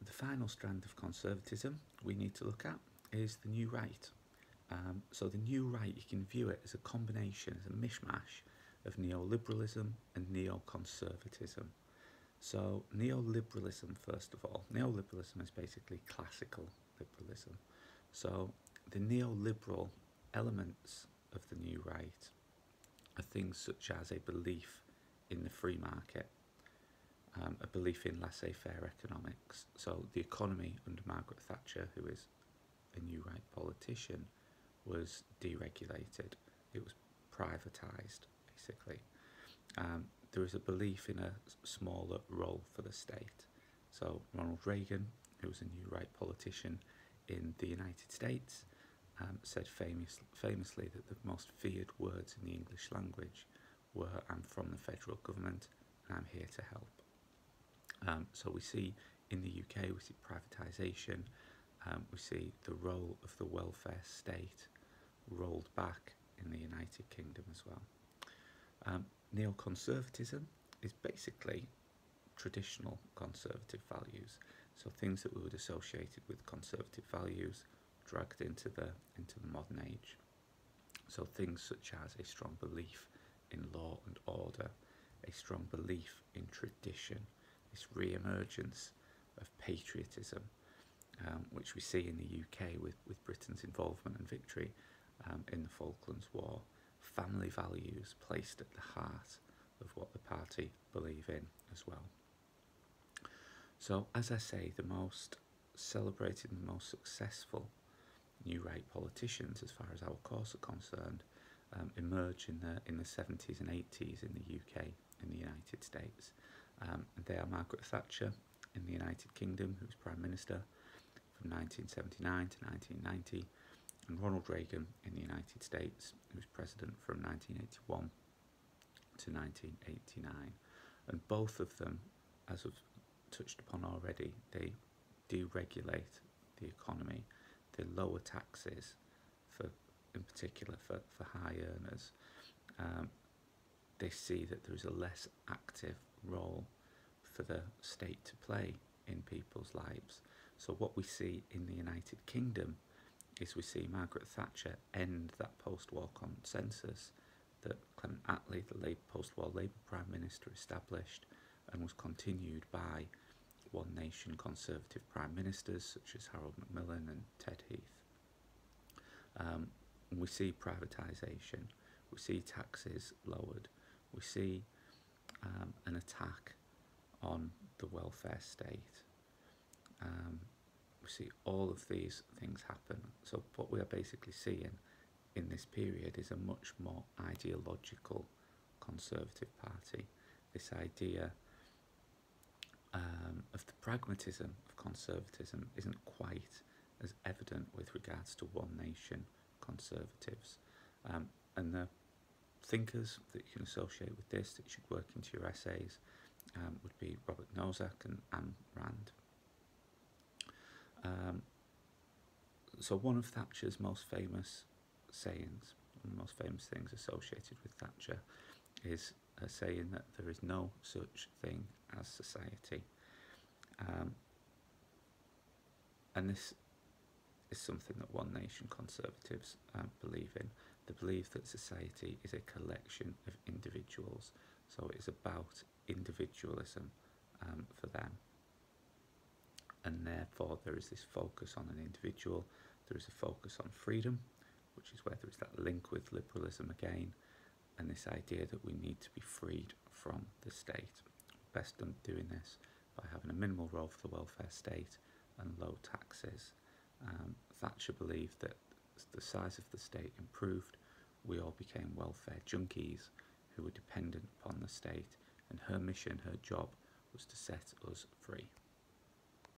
The final strand of conservatism we need to look at is the New Right. So the New Right, you can view it as a combination, as a mishmash of neoliberalism and neoconservatism. So neoliberalism, first of all, neoliberalism is basically classical liberalism. So the neoliberal elements of the New Right are things such as a belief in the free market, a belief in laissez-faire economics. So the economy under Margaret Thatcher, who is a New Right politician, was deregulated. It was privatised, basically. There is a belief in a smaller role for the state. So Ronald Reagan, who was a New Right politician in the United States, said famously that the most feared words in the English language were "I'm from the federal government and I'm here to help." So we see in the UK, we see privatisation, we see the role of the welfare state rolled back in the United Kingdom as well. Neoconservatism is basically traditional conservative values, so things that we would associate with conservative values dragged into the modern age. So things such as a strong belief in law and order, a strong belief in tradition, this re-emergence of patriotism, which we see in the UK with Britain's involvement and victory in the Falklands War. Family values placed at the heart of what the party believe in as well. So, as I say, the most celebrated and most successful New Right politicians, as far as our course are concerned, emerge in the 70s and 80s in the UK, in the United States. And they are Margaret Thatcher in the United Kingdom, who was Prime Minister from 1979 to 1990, and Ronald Reagan in the United States, who was President from 1981 to 1989. And both of them, as we've touched upon already, they deregulate the economy, they lower taxes, in particular for high earners. They see that there is a less active role for the state to play in people's lives. So what we see in the United Kingdom is we see Margaret Thatcher end that post-war consensus that Clement Attlee, the post-war Labour Prime Minister, established, and was continued by One Nation Conservative Prime Ministers such as Harold Macmillan and Ted Heath. We see privatisation, we see taxes lowered, we see an attack on the welfare state. We see all of these things happen. So what we are basically seeing in this period is a much more ideological Conservative Party. This idea of the pragmatism of conservatism isn't quite as evident with regards to One Nation Conservatives. And the thinkers that you can associate with this, that you should work into your essays, would be Robert Nozick and Ayn Rand. So one of Thatcher's most famous sayings, one of the most famous things associated with Thatcher, is a saying that there is no such thing as society. And this is something that One Nation Conservatives believe in. They believe that society is a collection of individuals, so it is about individualism for them. And therefore there is this focus on an individual, there is a focus on freedom, which is where there is that link with liberalism again, and this idea that we need to be freed from the state. Best done doing this by having a minimal role for the welfare state and low taxes. Thatcher believed that as the size of the state improved, we all became welfare junkies who were dependent upon the state, and her mission, her job, was to set us free.